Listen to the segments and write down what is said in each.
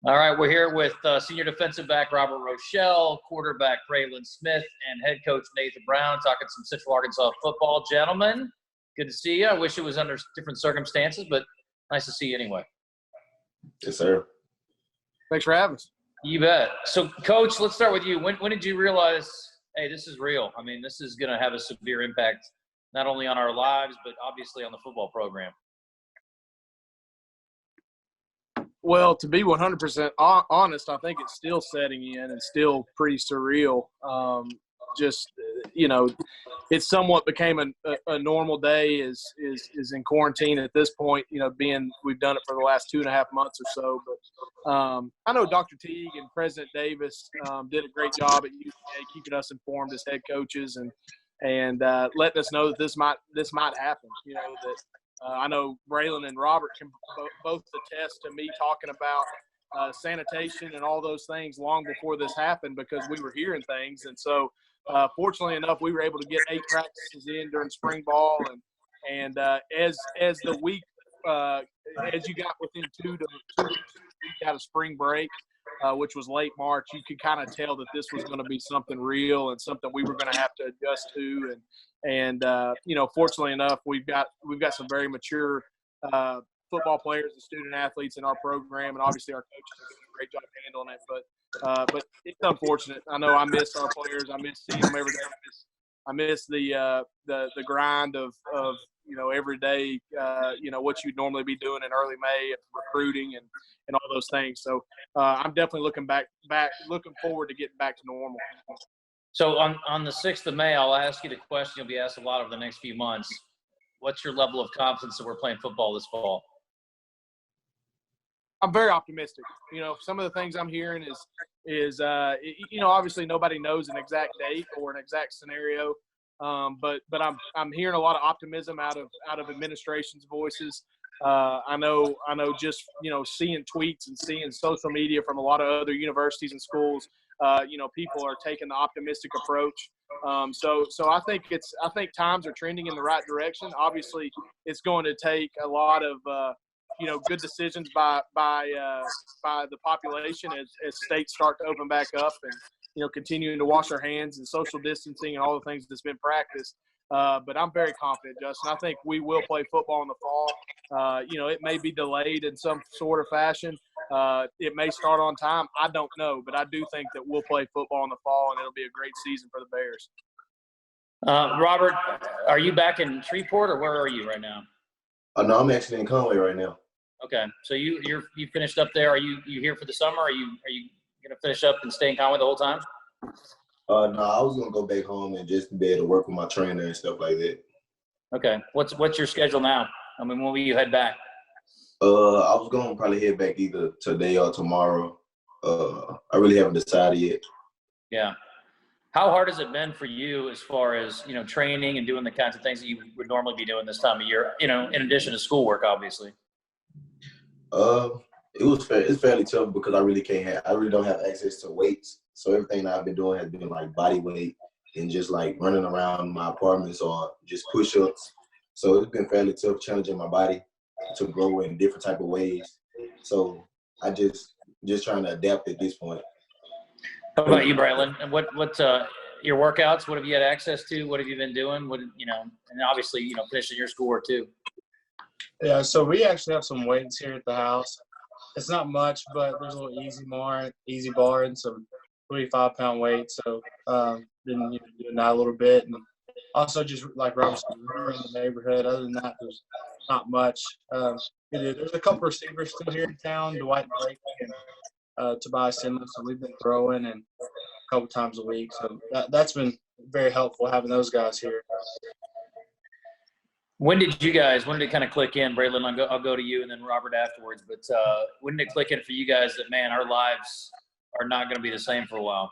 All right, we're here with senior defensive back Robert Rochelle, quarterback Breylin Smith, and head coach Nathan Brown talking some Central Arkansas football. Gentlemen, good to see you. I wish it was under different circumstances, but nice to see you anyway. Yes, sir. Thanks for having us. You bet. So, Coach, let's start with you. When did you realize, hey, this is real? I mean, this is going to have a severe impact not only on our lives, but obviously on the football program. Well, to be 100% honest, I think it's still setting in and still pretty surreal. It somewhat became a normal day is in quarantine at this point, we've done it for the last 2.5 months or so. But I know Dr. Teague and President Davis did a great job at UVA keeping us informed as head coaches and letting us know that this might happen, I know Breylin and Robert can both attest to me talking about sanitation and all those things long before this happened because we were hearing things. And so, fortunately enough, we were able to get 8 practices in during spring ball. And as the week, as you got within 2 weeks out of spring break, which was late March, you could kind of tell that this was going to be something real and something we were going to have to adjust to. And fortunately enough, we've got some very mature football players and student athletes in our program, and obviously our coaches are doing a great job handling it. But it's unfortunate. I know I miss our players. I miss seeing them every day. I miss the grind of every day. What you'd normally be doing in early May, recruiting and all those things. So I'm definitely looking forward to getting back to normal. So on the 6th of May, I'll ask you the question you'll be asked a lot over the next few months. What's your level of confidence that we're playing football this fall? I'm very optimistic. Some of the things I'm hearing is obviously nobody knows an exact date or an exact scenario, but I'm hearing a lot of optimism out of administration's voices. I know just seeing tweets and seeing social media from a lot of other universities and schools. People are taking the optimistic approach. So I think times are trending in the right direction. Obviously, it's going to take a lot of good decisions by the population as states start to open back up and continuing to wash our hands and social distancing and all the things that's been practiced. But I'm very confident, Justin. I think we will play football in the fall. It may be delayed in some sort of fashion. It may start on time. I don't know, but I do think that we'll play football in the fall, and it'll be a great season for the Bears. Robert, are you back in Shreveport, or where are you right now? No, I'm actually in Conway right now. Okay, so you finished up there. Are you here for the summer? Are you going to finish up and stay in Conway the whole time? No, I was going to go back home and just be able to work with my trainer and stuff like that. Okay. What's your schedule now? I mean, when will you head back? I was going to probably head back either today or tomorrow. I really haven't decided yet. Yeah. How hard has it been for you as far as, training and doing the kinds of things that you would normally be doing this time of year, in addition to schoolwork, obviously? It's fairly tough because I really don't have access to weights. So everything that I've been doing has been like body weight and just like running around my apartments or just push-ups. So it's been fairly tough challenging my body to grow in different type of ways. So I just trying to adapt at this point. How about you, Breylin? And what your workouts? What have you had access to? What have you been doing? And obviously, finishing your schoolwork too. Yeah, so we actually have some weights here at the house. It's not much, but there's a little easy bar and some 25-pound weights. So been doing that a little bit, and also just like Robert said, in the neighborhood. Other than that, there's not much. There's a couple receivers still here in town, Dwight Blake and Tobias Sinless, so we've been throwing and a couple times a week. So that's been very helpful having those guys here. When did it kind of click in, Breylin? I'll go to you and then Robert afterwards. But when did it click in for you guys that, man, our lives are not going to be the same for a while?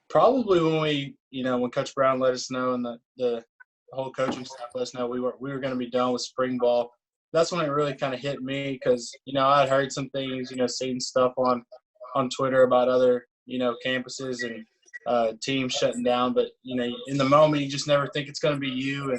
Probably when when Coach Brown let us know and the whole coaching staff let us know we were going to be done with spring ball. That's when it really kind of hit me because, I'd heard some things, seen stuff on Twitter about other, campuses and teams shutting down, but in the moment you just never think it's going to be you,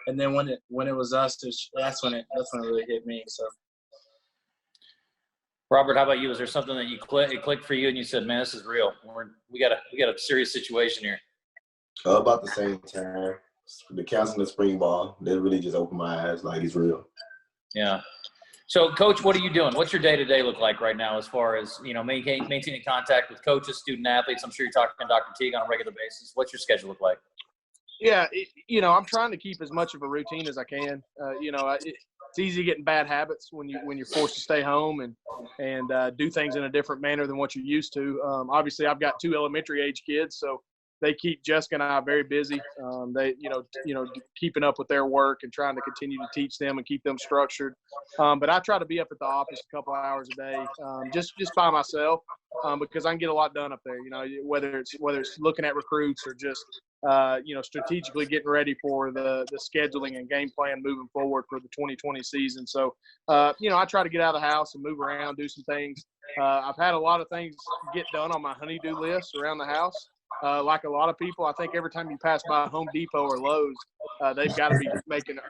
and then when it was us, that's when it really hit me. So Robert, how about you? Was there something that it clicked for you and you said, man, this is real. We got a serious situation here? About the same time. The counseling, the spring ball, that really just opened my eyes like it's real. Yeah. So, Coach, what are you doing? What's your day-to-day look like right now as far as, maintaining contact with coaches, student athletes? I'm sure you're talking to Dr. Teague on a regular basis. What's your schedule look like? Yeah, I'm trying to keep as much of a routine as I can. It's easy getting bad habits when you're forced to stay home and do things in a different manner than what you're used to. Obviously, I've got 2 elementary age kids, so they keep Jessica and I very busy. They keeping up with their work and trying to continue to teach them and keep them structured. But I try to be up at the office a couple hours a day, just by myself, because I can get a lot done up there. Whether it's looking at recruits or just strategically getting ready for the scheduling and game plan moving forward for the 2020 season. So, I try to get out of the house and move around, do some things. I've had a lot of things get done on my honey-do list around the house. Like a lot of people, I think every time you pass by Home Depot or Lowe's, they've got to be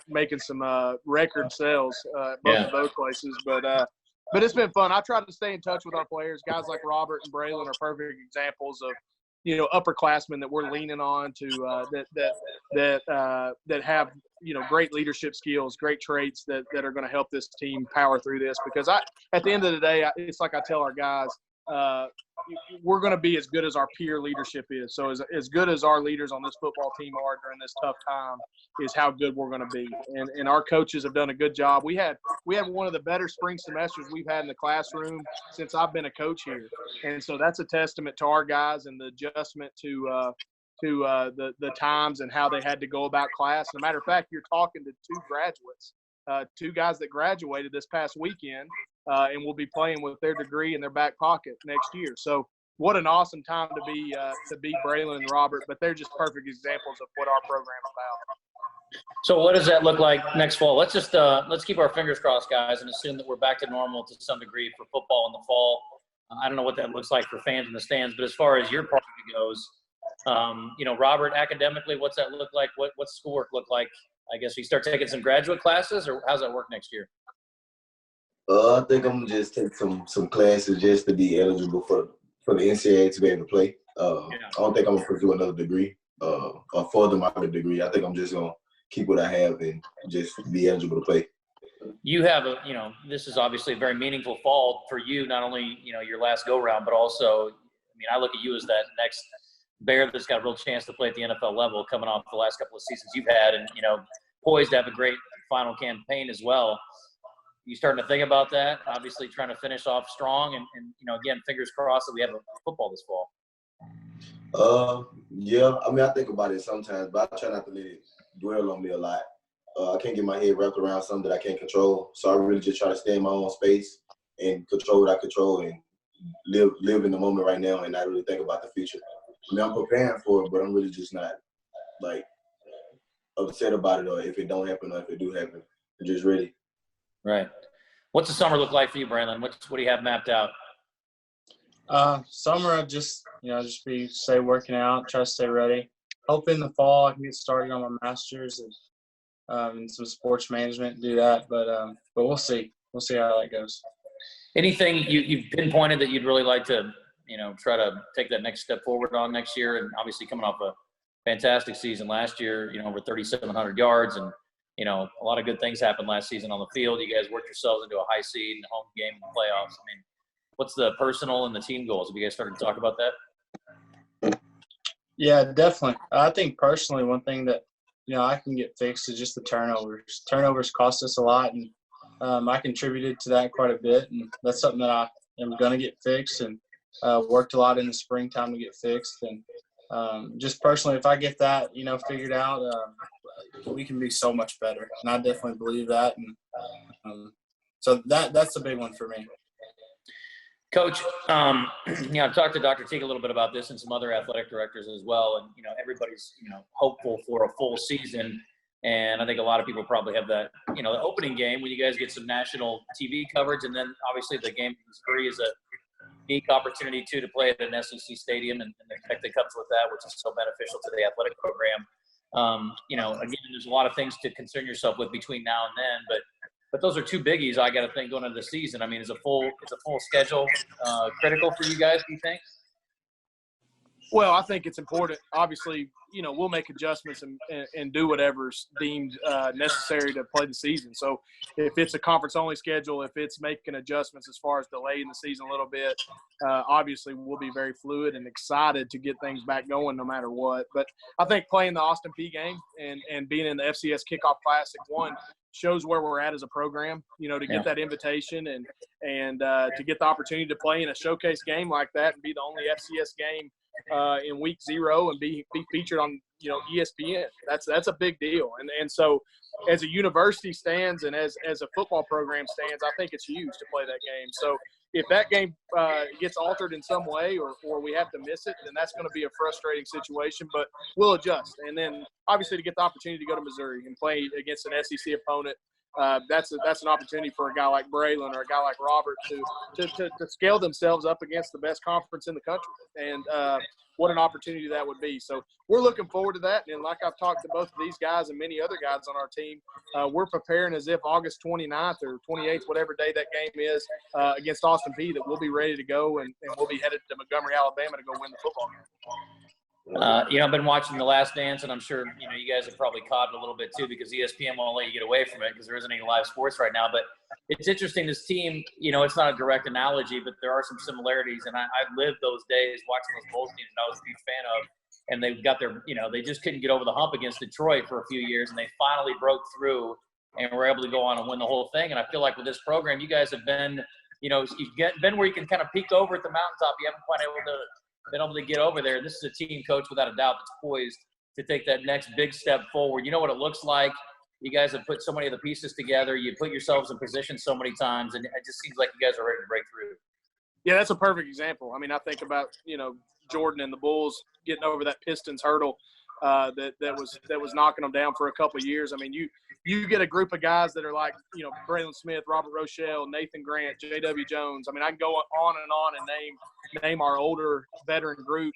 making some record sales at both of those places. But it's been fun. I try to stay in touch with our players. Guys like Robert and Breylin are perfect examples of upperclassmen that we're leaning on to that have great leadership skills, great traits that are going to help this team power through this. Because at the end of the day, it's like I tell our guys. We're going to be as good as our peer leadership is. So as good as our leaders on this football team are during this tough time is how good we're going to be. And our coaches have done a good job. We had one of the better spring semesters we've had in the classroom since I've been a coach here. And so that's a testament to our guys and the adjustment to the times and how they had to go about class. As a matter of fact, you're talking to 2 graduates, 2 guys that graduated this past weekend. And will be playing with their degree in their back pocket next year. So what an awesome time to be Breylin and Robert, but they're just perfect examples of what our program's about. So what does that look like next fall? Let's just let's keep our fingers crossed, guys, and assume that we're back to normal to some degree for football in the fall. I don't know what that looks like for fans in the stands, but as far as your part of it goes, Robert, academically, what's that look like? What's schoolwork look like? I guess we start taking some graduate classes, or how's that work next year? I think I'm gonna just take some classes just to be eligible for the NCAA to be able to play. I don't think I'm gonna pursue another degree or further my degree. I think I'm just gonna keep what I have and just be eligible to play. You have this is obviously a very meaningful fall for you. Not only your last go round, but also, I look at you as that next Bear that's got a real chance to play at the NFL level, coming off the last couple of seasons you've had, and poised to have a great final campaign as well. You starting to think about that? Obviously, trying to finish off strong, and again, fingers crossed that we have a football this fall. Yeah. I think about it sometimes, but I try not to let it dwell on me a lot. I can't get my head wrapped around something that I can't control, so I really just try to stay in my own space and control what I control and live in the moment right now, and not really think about the future. I'm preparing for it, but I'm really just not upset about it, or if it don't happen, or if it do happen. I'm just ready. Right. What's the summer look like for you, Breylin? What do you have mapped out? Summer, just stay working out, try to stay ready. Hope in the fall I can get started on my master's and some sports management, do that. But we'll see. We'll see how that goes. Anything you've pinpointed that you'd really like to, try to take that next step forward on next year? And obviously coming off a fantastic season last year, over 3,700 yards and, a lot of good things happened last season on the field. You guys worked yourselves into a high seed and home game in the playoffs. What's the personal and the team goals? Have you guys started to talk about that? Yeah, definitely. I think personally, one thing that, I can get fixed is just the turnovers. Turnovers cost us a lot, and I contributed to that quite a bit, and that's something that I am going to get fixed, and worked a lot in the springtime to get fixed. And just personally, if I get that, figured out, we can be so much better. And I definitely believe that. And so that's a big one for me. Coach, I've talked to Dr. Teague a little bit about this and some other athletic directors as well. And, everybody's, hopeful for a full season. And I think a lot of people probably have that, the opening game when you guys get some national TV coverage. And then obviously the game free is a unique opportunity to play at an SEC stadium and the effect that comes with that, which is so beneficial to the athletic program. Again, there's a lot of things to concern yourself with between now and then, but But those are two biggies I got to think going into the season. I mean, is a full schedule critical for you guys, do you think? Well, I think it's important. Obviously, we'll make adjustments and do whatever's deemed necessary to play the season. So if it's a conference-only schedule, if it's making adjustments as far as delaying the season a little bit, obviously we'll be very fluid and excited to get things back going no matter what. But I think playing the Austin Peay game and being in the FCS Kickoff Classic, one, shows where we're at as a program, to get that invitation and to get the opportunity to play in a showcase game like that and be the only FCS game in week 0 and be featured on ESPN. That's a big deal. And so as a university stands and as a football program stands, I think it's huge to play that game. So if that game gets altered in some way or we have to miss it, then that's going to be a frustrating situation, but we'll adjust. And then obviously to get the opportunity to go to Missouri and play against an SEC opponent, that's an opportunity for a guy like Breylin or a guy like Robert to scale themselves up against the best conference in the country. And what an opportunity that would be. So we're looking forward to that. And like I've talked to both of these guys and many other guys on our team, we're preparing as if August 29th or 28th, whatever day that game is, against Austin Peay, that we'll be ready to go and we'll be headed to Montgomery, Alabama to go win the football game. I've been watching The Last Dance, and I'm sure, you guys have probably caught it a little bit too because ESPN won't let you get away from it because there isn't any live sports right now. But it's interesting, this team, it's not a direct analogy, but there are some similarities. And I lived those days watching those Bulls teams that I was a huge fan of. And they've got their, they just couldn't get over the hump against Detroit for a few years, and they finally broke through and were able to go on and win the whole thing. And I feel like with this program, you guys have been, you've been where you can kind of peek over at the mountaintop. You haven't quite been able to get over there. This is a team, coach, without a doubt, that's poised to take that next big step forward. You know what it looks like. You guys have put so many of the pieces together. You put yourselves in position so many times, and it just seems like you guys are ready to break through. Yeah, that's a perfect example. I mean, I think about, Jordan and the Bulls getting over that Pistons hurdle that was knocking them down for a couple of years. I mean, you get a group of guys that are like, Breylin Smith, Robert Rochelle, Nathan Grant, J.W. Jones. I mean, I can go on and name our older veteran group.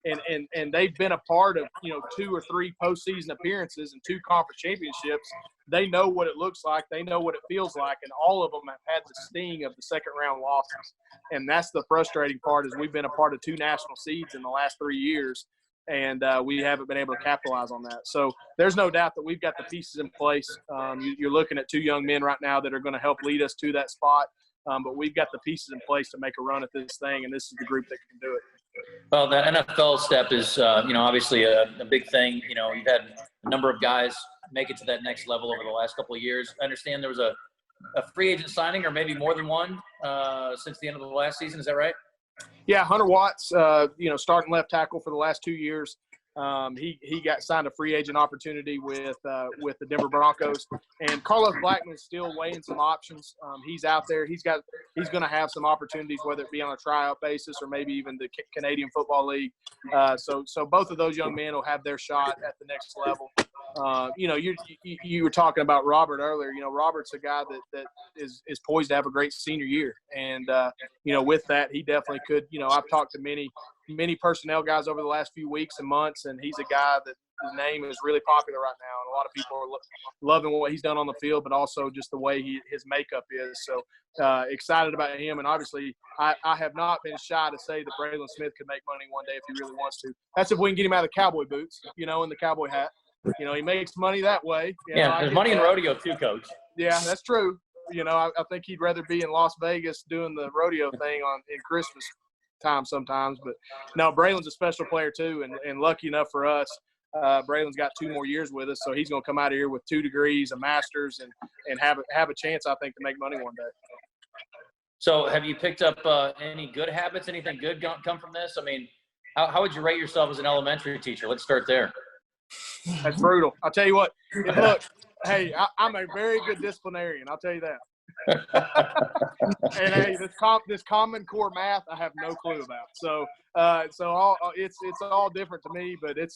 And they've been a part of, 2 or 3 postseason appearances and 2 conference championships. They know what it looks like. They know what it feels like. And all of them have had the sting of the second round losses. And that's the frustrating part, is we've been a part of 2 national seeds in the last 3 years. And we haven't been able to capitalize on that. So there's no doubt that we've got the pieces in place. You're looking at 2 young men right now that are going to help lead us to that spot. But we've got the pieces in place to make a run at this thing, and this is the group that can do it. Well, that NFL step is, obviously a big thing. You've had a number of guys make it to that next level over the last couple of years. I understand there was a free agent signing, or maybe more than one, since the end of the last season. Is that right? Yeah, Hunter Watts, starting left tackle for the last 2 years. He got signed a free agent opportunity with the Denver Broncos, and Carlos Blackman is still weighing some options. He's out there. He's going to have some opportunities, whether it be on a tryout basis or maybe even the Canadian Football League. So both of those young men will have their shot at the next level. You were talking about Robert earlier. Robert's a guy that is poised to have a great senior year, and with that, he definitely could. I've talked to many personnel guys over the last few weeks and months, and he's a guy that his name is really popular right now, and a lot of people are loving what he's done on the field, but also just the way his makeup is. So excited about him, and obviously I have not been shy to say that Breylin Smith could make money one day if he really wants to. That's if we can get him out of the cowboy boots, and the cowboy hat. He makes money that way. There's money in rodeo too, Coach. Yeah, that's true. I think he'd rather be in Las Vegas doing the rodeo thing in Christmas time sometimes. But no, Braylin's a special player too, and lucky enough for us, Braylin's got 2 more years with us, so he's going to come out of here with 2 degrees, a master's, and have a chance, I think, to make money one day. So have you picked up any good habits? Anything good come from this? I mean, how would you rate yourself as an elementary teacher? Let's start there. That's brutal. I'll tell you what. Look, hey, I'm a very good disciplinarian. I'll tell you that. And hey, this Common Core math, I have no clue about. So it's all different to me, but it's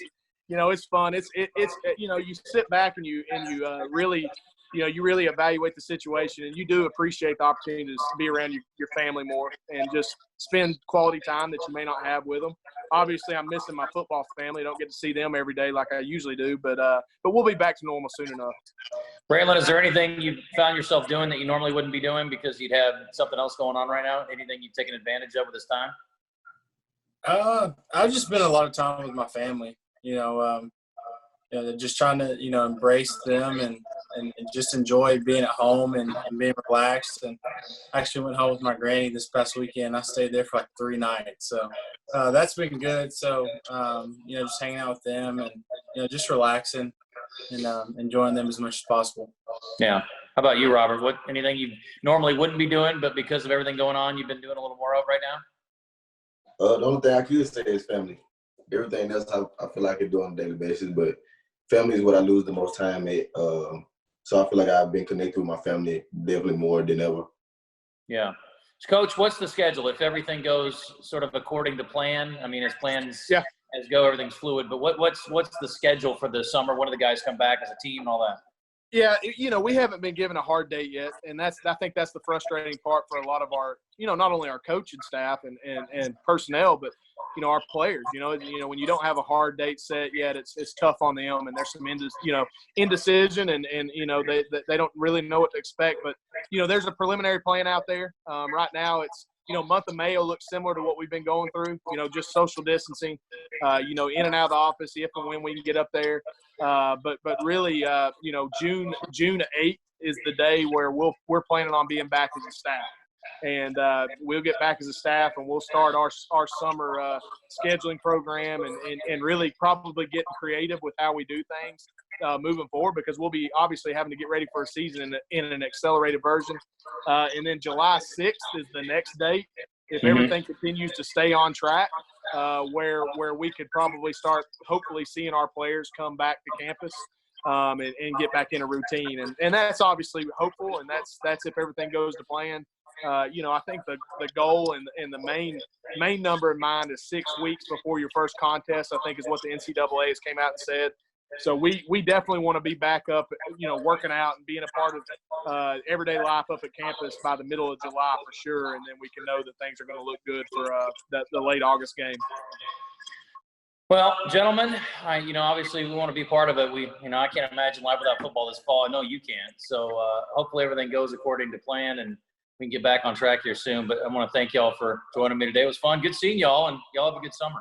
fun. It's you sit back and you really. You really evaluate the situation, and you do appreciate the opportunity to be around your family more and just spend quality time that you may not have with them. Obviously, I'm missing my football family. I don't get to see them every day like I usually do, but we'll be back to normal soon enough. Breylin, is there anything you found yourself doing that you normally wouldn't be doing because you'd have something else going on right now? Anything you've taken advantage of with this time? I've just spent a lot of time with my family, just trying to, embrace them and just enjoy being at home and being relaxed. And I actually went home with my granny this past weekend. I stayed there for like 3 nights. So that's been good. So, just hanging out with them and, just relaxing and enjoying them as much as possible. Yeah. How about you, Robert? Anything you normally wouldn't be doing, but because of everything going on, you've been doing a little more of right now? The only thing I could say is family. Everything else I feel like I do on a daily basis, but family is what I lose the most time at. So I feel like I've been connected with my family definitely more than ever. Yeah. So Coach, what's the schedule? If everything goes sort of according to plan, I mean, as plans as go, everything's fluid, but what's the schedule for the summer? When do the guys come back as a team and all that? Yeah, we haven't been given a hard date yet, and I think that's the frustrating part for a lot of our, not only our coaching staff and personnel, but our players. When you don't have a hard date set yet, it's tough on them, and there's some indecision, and they don't really know what to expect. But there's a preliminary plan out there. Right now, it's month of May will look similar to what we've been going through. Just social distancing. In and out of the office if and when we can get up there. But really, June 8th is the day where we're planning on being back as a staff, and we'll get back as a staff and we'll start our summer scheduling program and really probably getting creative with how we do things moving forward, because we'll be obviously having to get ready for a season in an accelerated version. And then July 6th is the next date. If everything continues to stay on track, where we could probably start hopefully seeing our players come back to campus and get back in a routine. And that's obviously hopeful, and that's if everything goes to plan. I think the goal and the main number in mind is 6 weeks before your first contest, I think is what the NCAA has came out and said. So we definitely want to be back up, working out and being a part of everyday life up at campus by the middle of July for sure, and then we can know that things are going to look good for the late August game. Well, gentlemen, obviously we want to be part of it. I can't imagine life without football this fall. I know you can't. So hopefully everything goes according to plan and we can get back on track here soon. But I want to thank y'all for joining me today. It was fun. Good seeing y'all, and y'all have a good summer.